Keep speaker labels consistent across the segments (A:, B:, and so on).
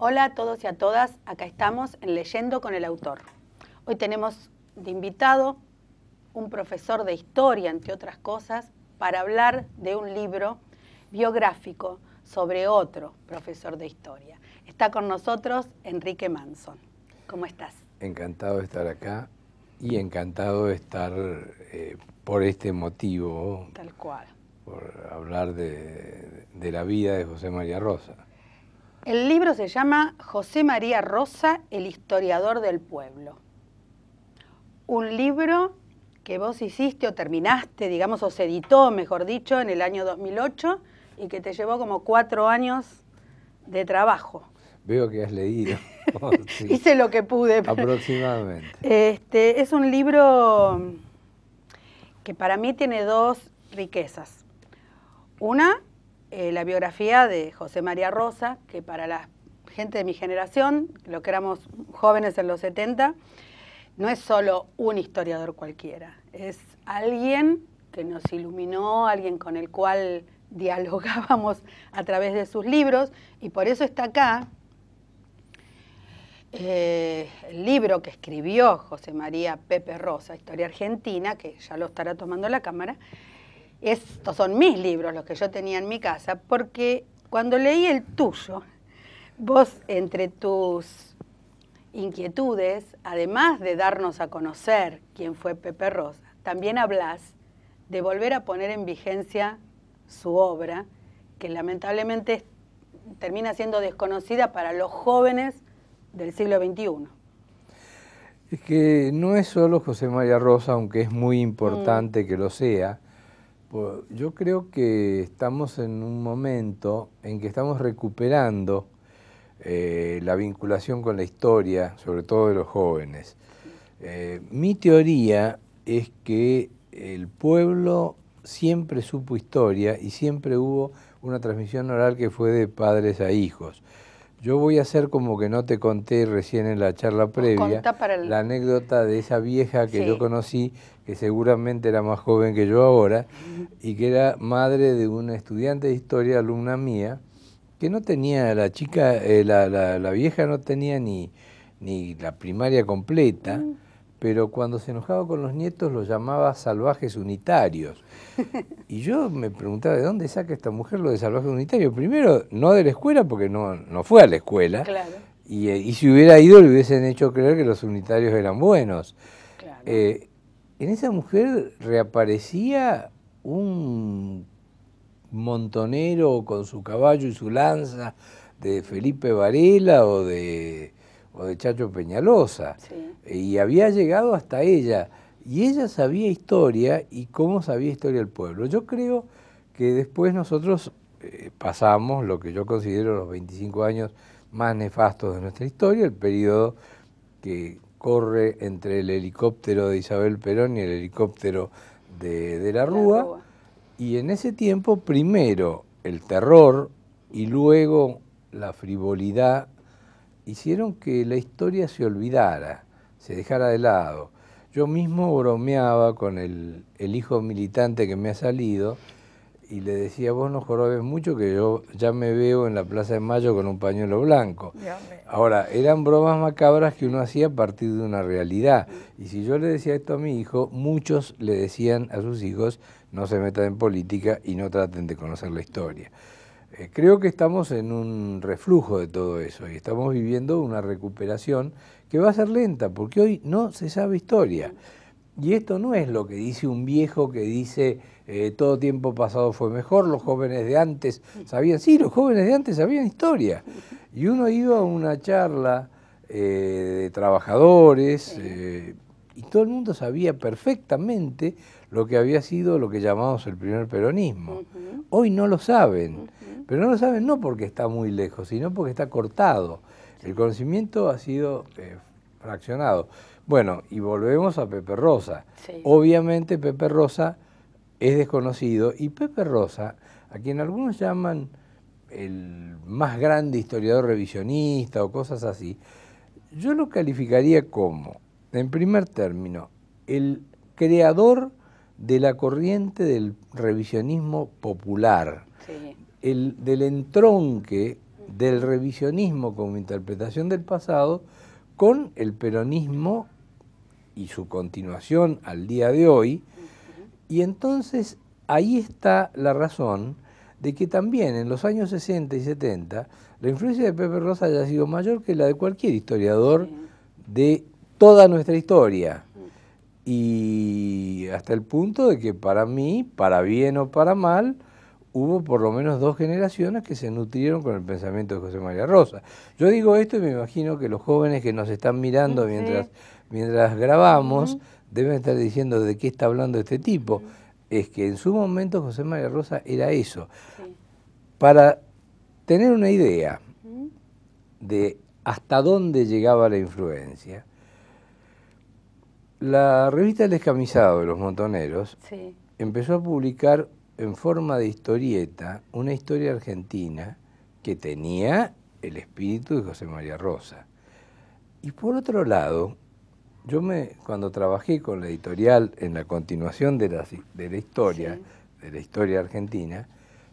A: Hola a todos y a todas, acá estamos en Leyendo con el Autor. Hoy tenemos de invitado un profesor de historia, entre otras cosas, para hablar de un libro biográfico sobre otro profesor de historia. Está con nosotros Enrique Manson. ¿Cómo estás?
B: Encantado de estar acá y encantado de estar por este motivo.
A: Tal cual.
B: Por hablar de la vida de José María Rosa.
A: El libro se llama José María Rosa, el historiador del pueblo. Un libro que vos hiciste o terminaste, digamos, o se editó, mejor dicho, en el año 2008 y que te llevó como 4 años de trabajo.
B: Veo que has leído.
A: Sí. Hice lo que pude.
B: Aproximadamente.
A: Es un libro que para mí tiene 2 riquezas. Una, la biografía de José María Rosa, que para la gente de mi generación, lo que éramos jóvenes en los 70, no es solo un historiador cualquiera, es alguien que nos iluminó, alguien con el cual dialogábamos a través de sus libros, y por eso está acá el libro que escribió José María Pepe Rosa, Historia Argentina, que ya lo estará tomando la cámara. Estos son mis libros, los que yo tenía en mi casa, porque cuando leí el tuyo, vos entre tus inquietudes, además de darnos a conocer quién fue Pepe Rosa, también hablas de volver a poner en vigencia su obra, que lamentablemente termina siendo desconocida para los jóvenes del siglo XXI.
B: Es que no es solo José María Rosa, aunque es muy importante que lo sea. Yo creo que estamos en un momento en que estamos recuperando la vinculación con la historia, sobre todo de los jóvenes. Mi teoría es que el pueblo siempre supo historia y siempre hubo una transmisión oral que fue de padres a hijos. Yo voy a hacer como que no te conté recién en la charla previa la anécdota de esa vieja que yo conocí, que seguramente era más joven que yo ahora, y que era madre de una estudiante de historia, alumna mía, que no tenía, la chica, la vieja no tenía ni la primaria completa, pero cuando se enojaba con los nietos los llamaba salvajes unitarios. Y yo me preguntaba, ¿de dónde saca esta mujer lo de salvajes unitarios? Primero, no de la escuela, porque no fue a la escuela.
A: Claro.
B: Y si hubiera ido, le hubiesen hecho creer que los unitarios eran buenos.
A: Claro.
B: En esa mujer reaparecía un montonero con su caballo y su lanza de Felipe Varela o de Chacho Peñalosa.
A: Sí.
B: Y había llegado hasta ella. Y ella sabía historia y cómo sabía historia el pueblo. Yo creo que después nosotros pasamos lo que yo considero los 25 años más nefastos de nuestra historia, el periodo que corre entre el helicóptero de Isabel Perón y el helicóptero de la Rúa. Y en ese tiempo, primero el terror y luego la frivolidad hicieron que la historia se olvidara, se dejara de lado. Yo mismo bromeaba con el hijo militante que me ha salido y le decía, vos no jorobes mucho que yo ya me veo en la Plaza de Mayo con un pañuelo blanco. Ahora, eran bromas macabras que uno hacía a partir de una realidad. Y si yo le decía esto a mi hijo, muchos le decían a sus hijos, no se metan en política y no traten de conocer la historia. Creo que estamos en un reflujo de todo eso y estamos viviendo una recuperación que va a ser lenta, porque hoy no se sabe historia. Y esto no es lo que dice un viejo que dice todo tiempo pasado fue mejor, los jóvenes de antes sabían. Sí, los jóvenes de antes sabían historia. Y uno iba a una charla de trabajadores y todo el mundo sabía perfectamente lo que había sido lo que llamamos el primer peronismo. Hoy no lo saben, pero no lo saben no porque está muy lejos, sino porque está cortado. El conocimiento ha sido fraccionado. Bueno, y volvemos a Pepe Rosa.
A: Sí.
B: Obviamente Pepe Rosa es desconocido y Pepe Rosa, a quien algunos llaman el más grande historiador revisionista o cosas así, yo lo calificaría como, en primer término, el creador de la corriente del revisionismo popular,
A: Sí.
B: del entronque del revisionismo como interpretación del pasado con el peronismo y su continuación al día de hoy. Y entonces ahí está la razón de que también en los años 60 y 70 la influencia de Pepe Rosa haya sido mayor que la de cualquier historiador de toda nuestra historia. Y hasta el punto de que para mí, para bien o para mal, hubo por lo menos 2 generaciones que se nutrieron con el pensamiento de José María Rosa. Yo digo esto y me imagino que los jóvenes que nos están mirando mientras grabamos deben estar diciendo de qué está hablando este tipo. Es que en su momento José María Rosa era eso. Para tener una idea de hasta dónde llegaba la influencia, la revista El Descamisado de los Montoneros empezó a publicar en forma de historieta una historia argentina que tenía el espíritu de José María Rosa. Y por otro lado, cuando trabajé con la editorial en la continuación de la historia argentina,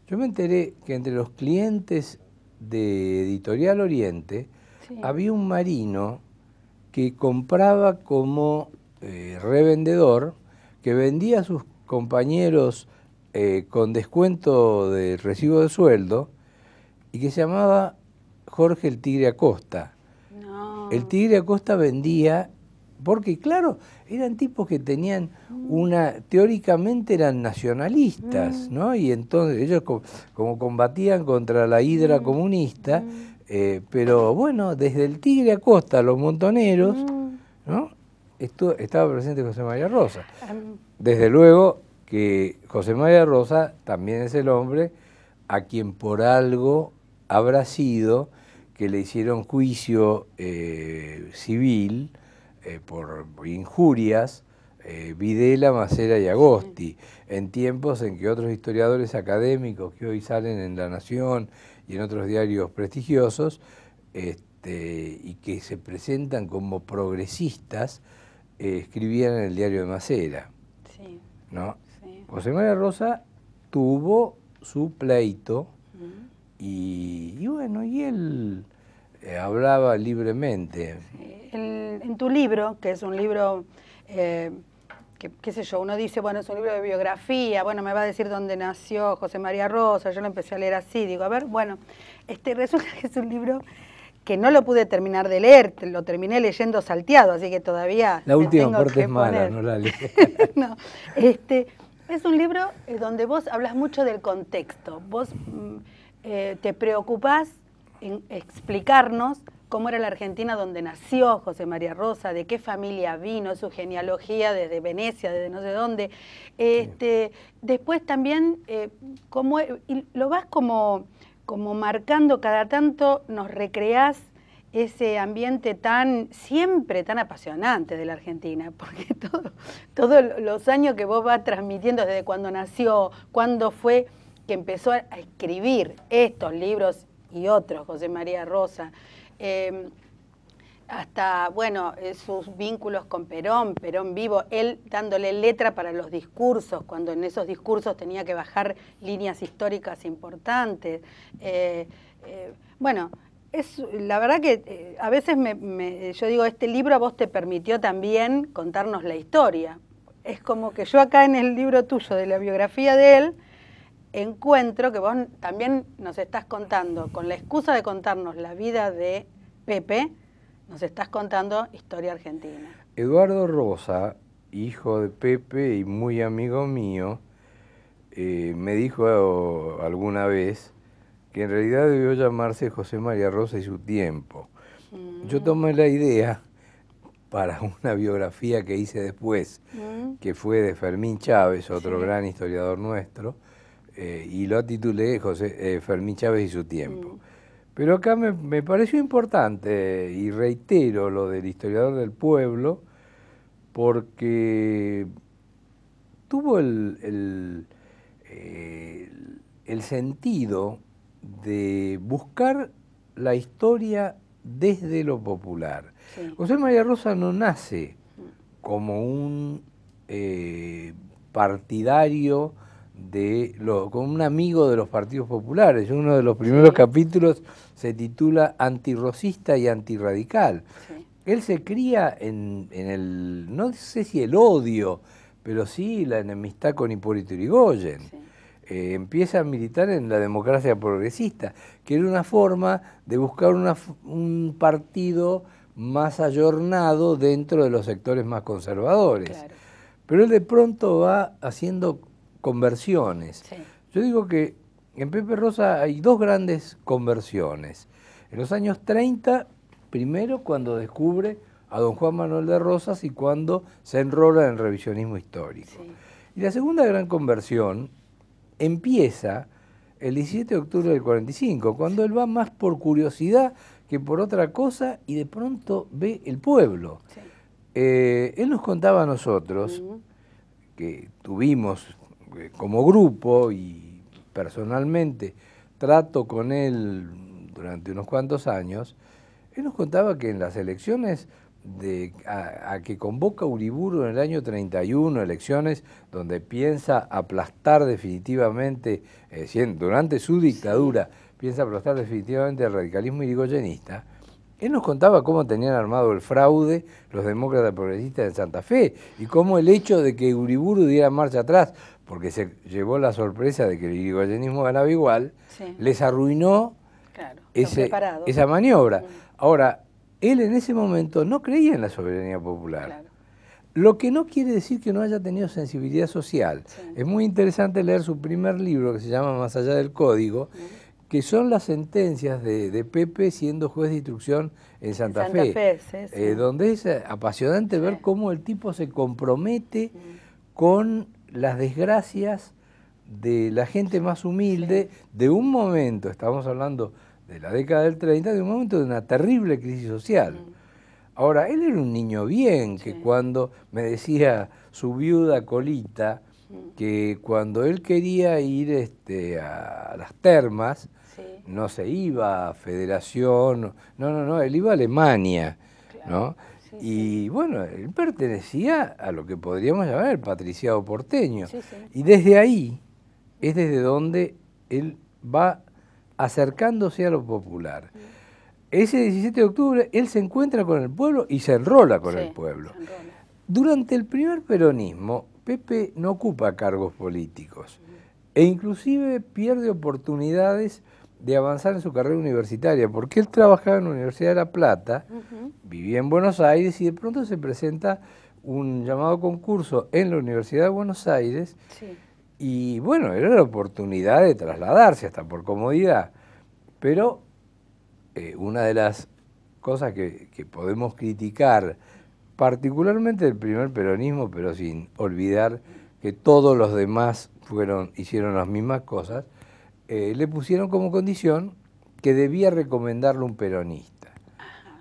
B: yo me enteré que entre los clientes de Editorial Oriente había un marino que compraba como revendedor, que vendía a sus compañeros con descuento de recibo de sueldo, y que se llamaba Jorge el Tigre Acosta. No. El Tigre Acosta vendía, porque claro, eran tipos que tenían teóricamente eran nacionalistas, ¿no? Y entonces ellos como combatían contra la hidra comunista, pero bueno, desde el Tigre Acosta a los Montoneros, ¿no? Estaba presente José María Rosa. Desde luego que José María Rosa también es el hombre a quien por algo habrá sido que le hicieron juicio civil por injurias Videla, Macera y Agosti, en tiempos en que otros historiadores académicos que hoy salen en La Nación y en otros diarios prestigiosos y que se presentan como progresistas, escribían en el diario de Macera. ¿No? José María Rosa tuvo su pleito y bueno, y él hablaba libremente.
A: En tu libro, que es un libro, qué sé yo, uno dice, bueno, es un libro de biografía, bueno, me va a decir dónde nació José María Rosa, yo lo empecé a leer así, digo, a ver, bueno, resulta que es un libro que no lo pude terminar de leer, lo terminé leyendo salteado, así que todavía
B: la última parte es mala, no la leí.
A: No, es un libro donde vos hablas mucho del contexto, vos te preocupás en explicarnos cómo era la Argentina donde nació José María Rosa, de qué familia vino, su genealogía desde Venecia, desde no sé dónde. Después también, y lo vas como marcando cada tanto, nos recreás ese ambiente siempre tan apasionante de la Argentina, porque todos los años que vos vas transmitiendo desde cuando nació, cuándo fue que empezó a escribir estos libros y otros, José María Rosa, hasta, bueno, sus vínculos con Perón vivo, él dándole letra para los discursos, cuando en esos discursos tenía que bajar líneas históricas importantes. Bueno, la verdad que a veces yo digo, este libro a vos te permitió también contarnos la historia. Es como que yo acá en el libro tuyo de la biografía de él, encuentro que vos también nos estás contando, con la excusa de contarnos la vida de Pepe, nos estás contando historia argentina.
B: Eduardo Rosa, hijo de Pepe y muy amigo mío, me dijo alguna vez que en realidad debió llamarse José María Rosa y su tiempo. Yo tomé la idea para una biografía que hice después, que fue de Fermín Chávez, otro gran historiador nuestro, y lo titulé Fermín Chávez y su tiempo. Pero acá me pareció importante, y reitero lo del historiador del pueblo, porque tuvo el sentido de buscar la historia desde lo popular. Sí. José María Rosa no nace como un partidario como un amigo de los partidos populares. Uno de los primeros capítulos se titula Antirrosista y Antirradical. Sí. Él se cría en el, no sé si el odio, pero sí la enemistad con Hipólito Yrigoyen. Sí. Empieza a militar en la democracia progresista, que era una forma de buscar un partido más ayornado dentro de los sectores más conservadores. Claro. Pero él de pronto va haciendo conversiones. Sí. Yo digo que en Pepe Rosa hay dos grandes conversiones. En los años 30, primero cuando descubre a don Juan Manuel de Rosas y cuando se enrola en el revisionismo histórico. Sí. Y la segunda gran conversión empieza el 17 de octubre del 45, cuando él va más por curiosidad que por otra cosa y de pronto ve el pueblo. Sí. Él nos contaba a nosotros que tuvimos como grupo y personalmente trato con él durante unos cuantos años. Él nos contaba que en las elecciones a que convoca Uriburu en el año 31, elecciones donde piensa aplastar definitivamente, durante su dictadura, piensa aplastar definitivamente el radicalismo irigoyenista. Él nos contaba cómo tenían armado el fraude los demócratas progresistas de Santa Fe y cómo el hecho de que Uriburu diera marcha atrás, porque se llevó la sorpresa de que el irigoyenismo ganaba igual, sí, les arruinó esa maniobra. Ahora, él en ese momento no creía en la soberanía popular. Claro. Lo que no quiere decir que no haya tenido sensibilidad social. Sí. Es muy interesante leer su primer libro, que se llama Más allá del código, que son las sentencias de Pepe siendo juez de instrucción en Santa Fe, sí. Donde es apasionante ver cómo el tipo se compromete con las desgracias de la gente más humilde, de un momento, estamos hablando de la década del 30, de un momento de una terrible crisis social. Ahora, él era un niño bien, que cuando me decía su viuda Colita, que cuando él quería ir a las termas, no se iba a Federación, no, él iba a Alemania, claro, ¿no? Sí, y bueno, él pertenecía a lo que podríamos llamar el patriciado porteño. Sí, sí. Y desde ahí es desde donde él va acercándose a lo popular. Ese 17 de octubre él se encuentra con el pueblo y se enrola con el pueblo. Durante el primer peronismo, Pepe no ocupa cargos políticos e inclusive pierde oportunidades de avanzar en su carrera universitaria, porque él trabajaba en la Universidad de La Plata, vivía en Buenos Aires y de pronto se presenta un llamado concurso en la Universidad de Buenos Aires y bueno, era la oportunidad de trasladarse hasta por comodidad, pero una de las cosas que podemos criticar, particularmente del primer peronismo, pero sin olvidar que todos los demás hicieron las mismas cosas, le pusieron como condición que debía recomendarlo un peronista.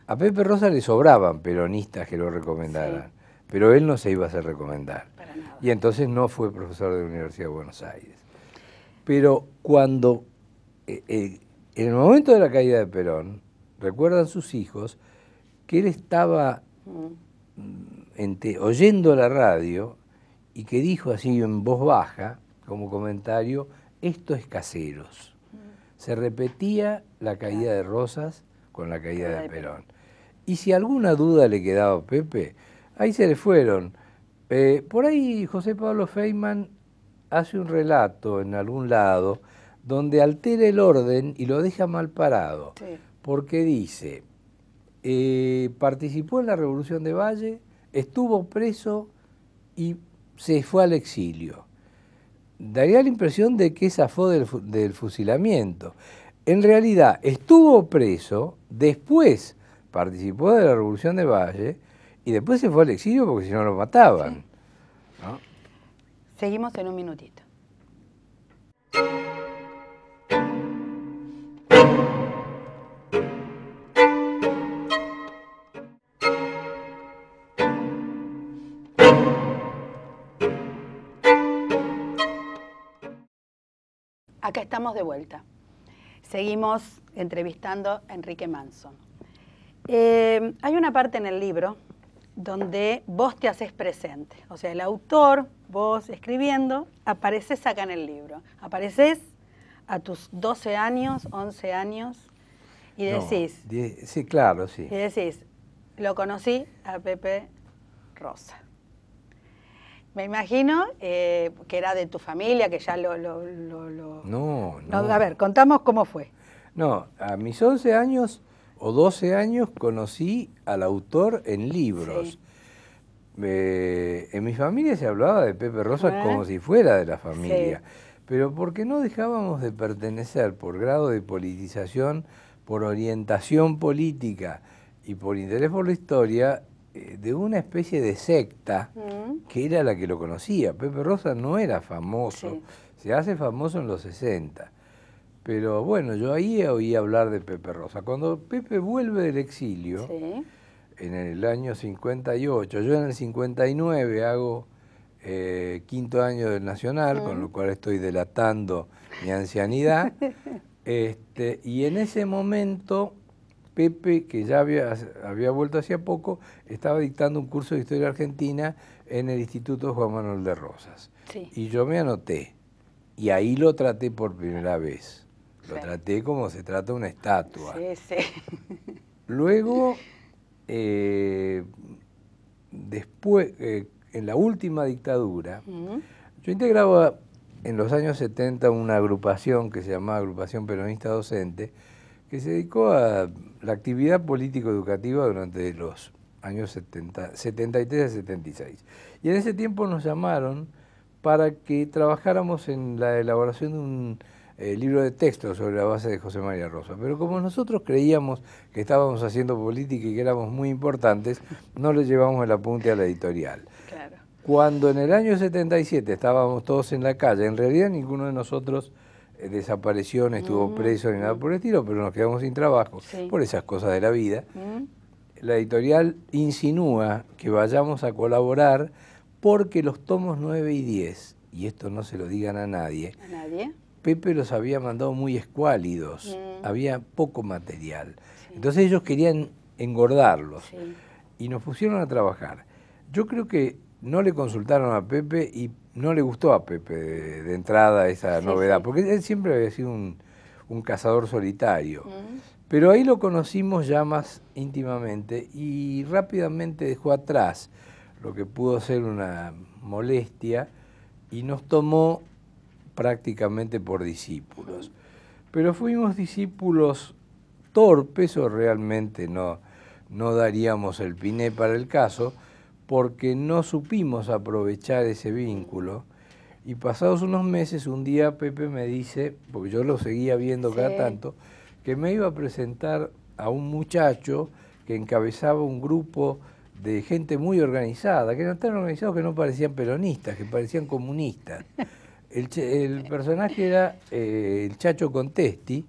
B: A Pepe Rosa le sobraban peronistas que lo recomendaran, pero él no se iba a hacer recomendar. Y entonces no fue profesor de la Universidad de Buenos Aires. Pero cuando, en el momento de la caída de Perón, recuerdan sus hijos que él estaba oyendo la radio y que dijo así en voz baja, como comentario, esto es Caseros. Se repetía la caída de Rosas con la caída de Perón. Y si alguna duda le quedaba a Pepe, ahí se le fueron. Por ahí José Pablo Feynman hace un relato en algún lado donde altera el orden y lo deja mal parado. Porque dice, participó en la Revolución de Valle, estuvo preso y se fue al exilio. Daría la impresión de que zafó del fusilamiento. En realidad, estuvo preso, después participó de la Revolución de Valle y después se fue al exilio porque si no lo mataban. ¿No?
A: Seguimos en un minutito. acá estamos de vuelta. Seguimos entrevistando a Enrique Manson. Hay una parte en el libro donde vos te haces presente. O sea, el autor, vos escribiendo, apareces acá en el libro. Apareces a tus 12 años, 11 años, y decís...
B: No, sí, claro, sí.
A: Y decís, lo conocí a Pepe Rosa. Me imagino que era de tu familia, que ya
B: No.
A: A ver, contamos cómo fue.
B: No, a mis 11 años o 12 años conocí al autor en libros.
A: Sí.
B: En mi familia se hablaba de Pepe Rosa como si fuera de la familia, sí. Pero porque no dejábamos de pertenecer por grado de politización, por orientación política y por interés por la historia, de una especie de secta que era la que lo conocía. Pepe Rosa no era famoso, sí. Se hace famoso en los 60. Pero bueno, yo ahí oí hablar de Pepe Rosa. Cuando Pepe vuelve del exilio, sí. En el año 58, yo en el 59 hago quinto año del Nacional, con lo cual estoy delatando mi ancianidad, y en ese momento Pepe, que ya había vuelto hacía poco, estaba dictando un curso de Historia Argentina en el Instituto Juan Manuel de Rosas. Sí. Y yo me anoté, y ahí lo traté por primera vez. Lo traté como se trata una estatua. Sí, sí. Luego, después, en la última dictadura, yo integraba en los años 70 una agrupación que se llamaba Agrupación Peronista Docente, que se dedicó a la actividad político-educativa durante los años 73 a 76. Y en ese tiempo nos llamaron para que trabajáramos en la elaboración de un libro de texto sobre la base de José María Rosa. Pero como nosotros creíamos que estábamos haciendo política y que éramos muy importantes, no le llevamos el apunte a la editorial. Claro. Cuando en el año 77 estábamos todos en la calle, en realidad ninguno de nosotros desapareció, ni estuvo preso, ni nada por el estilo, pero nos quedamos sin trabajo, por esas cosas de la vida. La editorial insinúa que vayamos a colaborar porque los tomos 9 y 10, y esto no se lo digan a nadie, Pepe los había mandado muy escuálidos, había poco material. Sí. Entonces ellos querían engordarlos y nos pusieron a trabajar. Yo creo que no le consultaron a Pepe y no le gustó a Pepe de entrada esa novedad, porque él siempre había sido un cazador solitario. Pero ahí lo conocimos ya más íntimamente y rápidamente dejó atrás lo que pudo ser una molestia y nos tomó prácticamente por discípulos. Pero fuimos discípulos torpes o realmente no daríamos el piné para el caso, porque no supimos aprovechar ese vínculo. Y pasados unos meses, un día Pepe me dice, porque yo lo seguía viendo cada tanto, que me iba a presentar a un muchacho que encabezaba un grupo de gente muy organizada, que eran tan organizados que no parecían peronistas, que parecían comunistas. El personaje era el Chacho Contesti,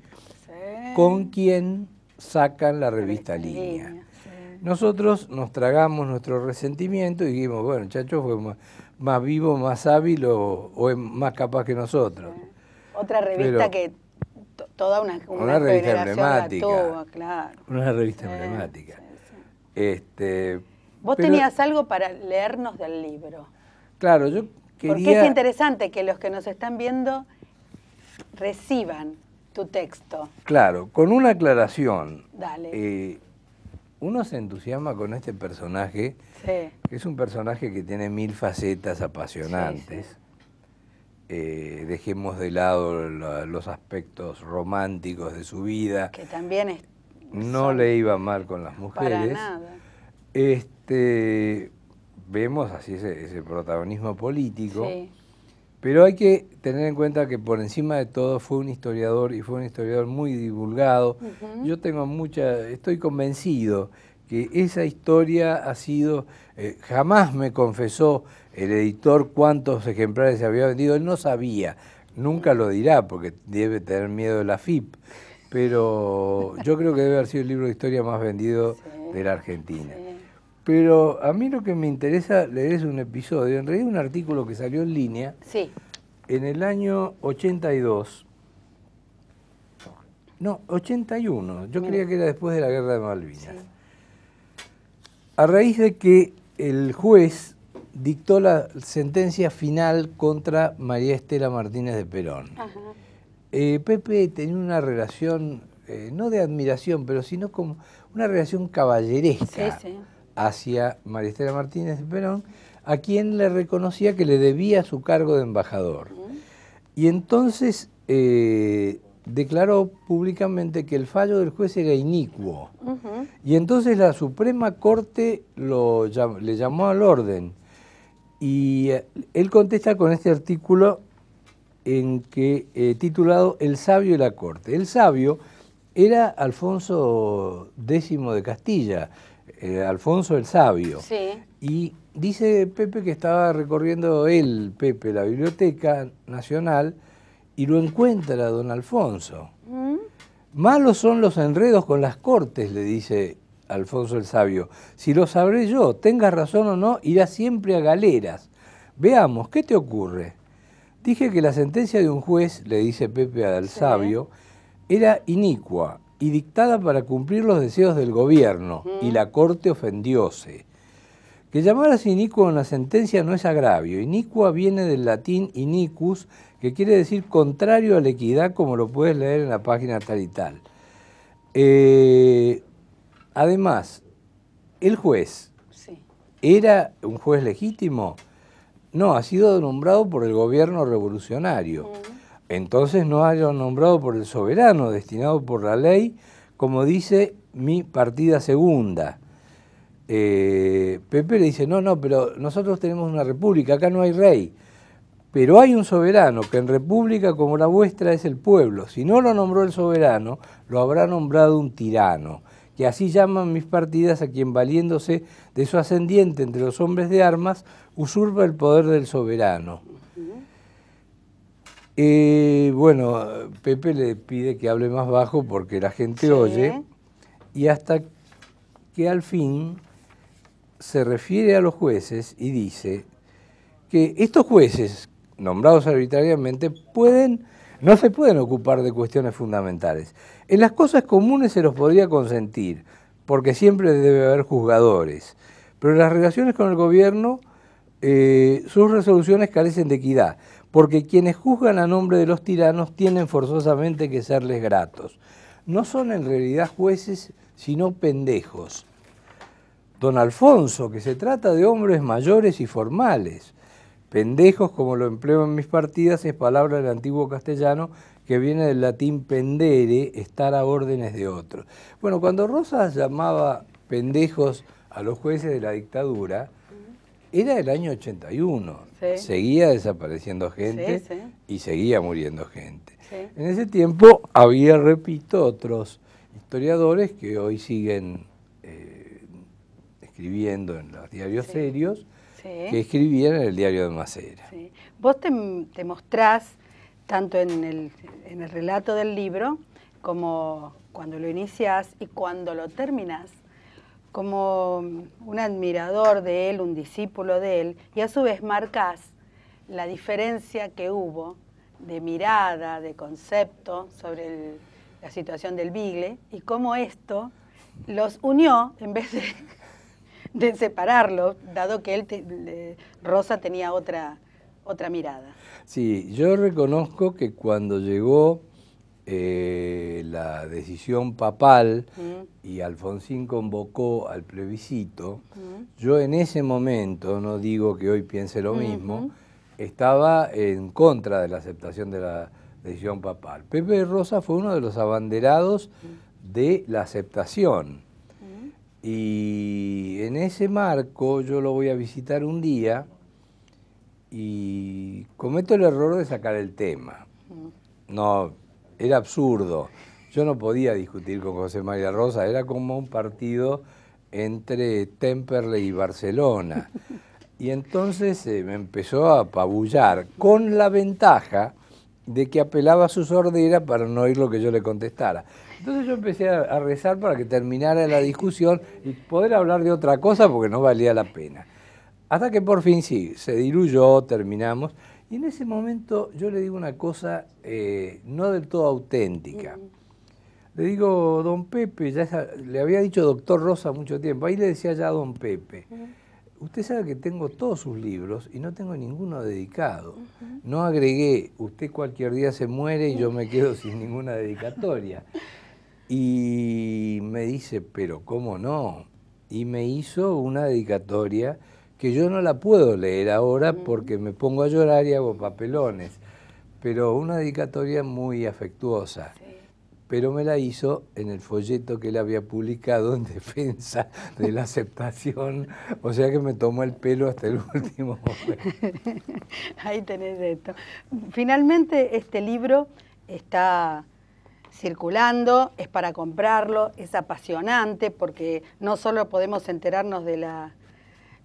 B: con quien sacan la revista Línea. Nosotros nos tragamos nuestro resentimiento y dijimos, bueno, Chacho fue más vivo, más hábil o es más capaz que nosotros.
A: Otra revista que toda una
B: revista emblemática.
A: Tuvo, claro.
B: Una revista emblemática.
A: Vos tenías algo para leernos del libro.
B: Claro, yo quería...
A: Porque es interesante que los que nos están viendo reciban tu texto.
B: Claro, con una aclaración.
A: Dale.
B: Uno se entusiasma con este personaje, que es un personaje que tiene 1000 facetas apasionantes. Dejemos de lado los aspectos románticos de su vida.
A: Que también
B: no le iba mal con las mujeres.
A: Para nada.
B: Vemos así ese protagonismo político, pero hay que tener en cuenta que por encima de todo fue un historiador y fue un historiador muy divulgado. Yo estoy convencido que esa historia ha sido, jamás me confesó el editor cuántos ejemplares se había vendido, él no sabía, nunca lo dirá porque debe tener miedo de la FIP, pero yo creo que debe haber sido el libro de historia más vendido de la Argentina. Pero a mí lo que me interesa leer es un episodio, en realidad un artículo que salió en Línea en el año 82, No, 81. Yo creía que era después de la Guerra de Malvinas.
A: Sí.
B: A raíz de que el juez dictó la sentencia final contra María Estela Martínez de Perón.
A: Ajá.
B: Pepe tenía una relación, no de admiración, pero sino como una relación caballeresca hacia María Estela Martínez de Perón, a quien le reconocía que le debía su cargo de embajador. Y entonces declaró públicamente que el fallo del juez era inicuo. Y entonces la Suprema Corte le llamó al orden. Y él contesta con este artículo en que titulado El sabio y la corte. El sabio era Alfonso X de Castilla, Alfonso el Sabio.
A: Sí.
B: Y dice Pepe que estaba recorriendo Pepe, la Biblioteca Nacional, y lo encuentra a don Alfonso. Malos son los enredos con las cortes, le dice Alfonso el Sabio. Si lo sabré yo, tengas razón o no, irá siempre a galeras. Veamos, ¿qué te ocurre? Dije que la sentencia de un juez, le dice Pepe al Sabio, era inicua y dictada para cumplir los deseos del gobierno, y la corte ofendióse. Que llamaras inicua una sentencia no es agravio. Inicua viene del latín inicus, que quiere decir contrario a la equidad, como lo puedes leer en la página tal y tal. Además, el juez, ¿era un juez legítimo? No, ha sido nombrado por el gobierno revolucionario. Entonces no ha sido nombrado por el soberano, destinado por la ley, como dice mi partida segunda. Pepe le dice, no, pero nosotros tenemos una república, acá no hay rey. Pero hay un soberano que en república como la vuestra es el pueblo. Si no lo nombró el soberano, lo habrá nombrado un tirano, que así llaman mis partidas a quien valiéndose de su ascendiente entre los hombres de armas, usurpa el poder del soberano. Bueno, Pepe le pide que hable más bajo porque la gente oye, y hasta que al fin se refiere a los jueces y dice que estos jueces, nombrados arbitrariamente, no se pueden ocupar de cuestiones fundamentales. En las cosas comunes se los podría consentir, porque siempre debe haber juzgadores, pero en las relaciones con el gobierno sus resoluciones carecen de equidad, porque quienes juzgan a nombre de los tiranos tienen forzosamente que serles gratos. No son en realidad jueces, sino pendejos. Don Alfonso, que se trata de hombres mayores y formales. Pendejos, como lo empleo en mis partidas, es palabra del antiguo castellano que viene del latín pendere, estar a órdenes de otros. Bueno, cuando Rosas llamaba pendejos a los jueces de la dictadura, era el año 81. Seguía desapareciendo gente y seguía muriendo gente. En ese tiempo había, repito, otros historiadores que hoy siguen escribiendo en los diarios serios, que escribían en el diario de Macera.
A: Vos te mostrás, tanto en el relato del libro, como cuando lo iniciás y cuando lo terminás, como un admirador de él, un discípulo de él, y a su vez marcás la diferencia que hubo de mirada, de concepto sobre la situación del Beagle, y cómo esto los unió en vez de separarlo, dado que Rosa tenía otra mirada.
B: Sí, yo reconozco que cuando llegó la decisión papal y Alfonsín convocó al plebiscito, yo en ese momento, no digo que hoy piense lo mismo, estaba en contra de la aceptación de la decisión papal. Pepe Rosa fue uno de los abanderados de la aceptación. Y en ese marco yo lo voy a visitar un día y cometo el error de sacar el tema. No, era absurdo. Yo no podía discutir con José María Rosa, era como un partido entre Temperley y Barcelona. Y entonces me empezó a apabullar, con la ventaja de que apelaba a su sordera para no oír lo que yo le contestara. Entonces yo empecé a rezar para que terminara la discusión y poder hablar de otra cosa porque no valía la pena. Hasta que por fin sí, se diluyó, terminamos. Y en ese momento yo le digo una cosa no del todo auténtica. Le digo, don Pepe, le había dicho doctor Rosa mucho tiempo, ahí le decía ya don Pepe. Usted sabe que tengo todos sus libros y no tengo ninguno dedicado. No agregué, usted cualquier día se muere y yo me quedo sin ninguna dedicatoria. Y me dice, pero ¿cómo no? Y me hizo una dedicatoria que yo no la puedo leer ahora porque me pongo a llorar y hago papelones. Pero una dedicatoria muy afectuosa. Sí. Pero me la hizo en el folleto que él había publicado en defensa de la aceptación, o sea que me tomó el pelo hasta el último momento.
A: Ahí tenés esto. Finalmente este libro está circulando, es para comprarlo, es apasionante porque no solo podemos enterarnos de la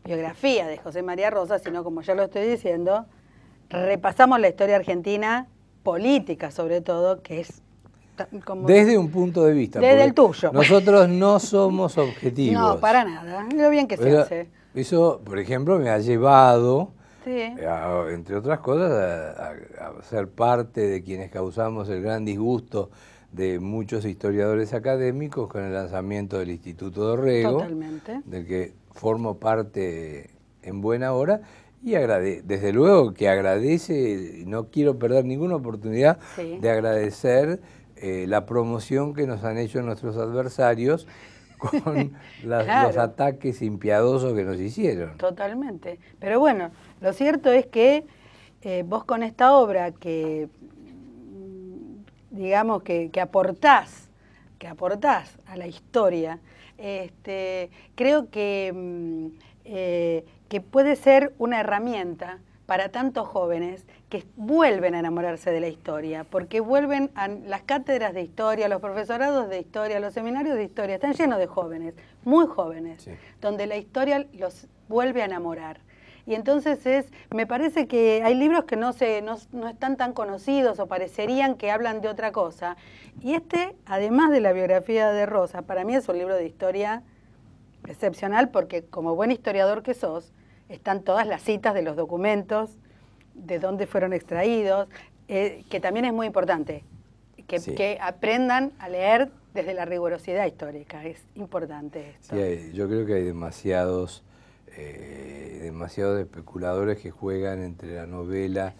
A: biografía de José María Rosa, sino, como ya lo estoy diciendo, repasamos la historia argentina, política sobre todo, que es como
B: desde un punto de vista.
A: Desde el tuyo.
B: Nosotros no somos objetivos.
A: No, para nada. Lo bien que se hace.
B: Eso, por ejemplo, me ha llevado,
A: sí,
B: entre otras cosas, a ser parte de quienes causamos el gran disgusto de muchos historiadores académicos con el lanzamiento del Instituto Dorrego.
A: Totalmente.
B: Del que formo parte en buena hora. Y desde luego que agradece, no quiero perder ninguna oportunidad de agradecer la promoción que nos han hecho nuestros adversarios con los ataques impiadosos que nos hicieron.
A: Totalmente. Pero bueno, lo cierto es que vos con esta obra que, digamos, que aportás a la historia, creo que puede ser una herramienta para tantos jóvenes que vuelven a enamorarse de la historia, porque vuelven a las cátedras de historia, los profesorados de historia, los seminarios de historia, están llenos de jóvenes, muy jóvenes, sí, donde la historia los vuelve a enamorar. Y entonces me parece que hay libros que no están tan conocidos o parecerían que hablan de otra cosa. Y además de la biografía de Rosa, para mí es un libro de historia excepcional porque como buen historiador que sos, están todas las citas de los documentos, de dónde fueron extraídos, que también es muy importante, que aprendan a leer desde la rigurosidad histórica, es importante esto.
B: Sí, yo creo que hay demasiados especuladores que juegan entre la novela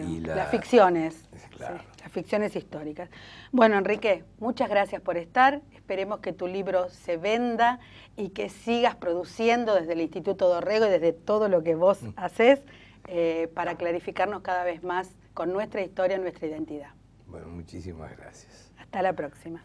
B: y
A: las ficciones,
B: claro.
A: Sí, las ficciones históricas. Bueno, Enrique, muchas gracias por estar. Esperemos que tu libro se venda y que sigas produciendo desde el Instituto Dorrego y desde todo lo que vos haces para clarificarnos cada vez más con nuestra historia, nuestra identidad.
B: Bueno, muchísimas gracias.
A: Hasta la próxima.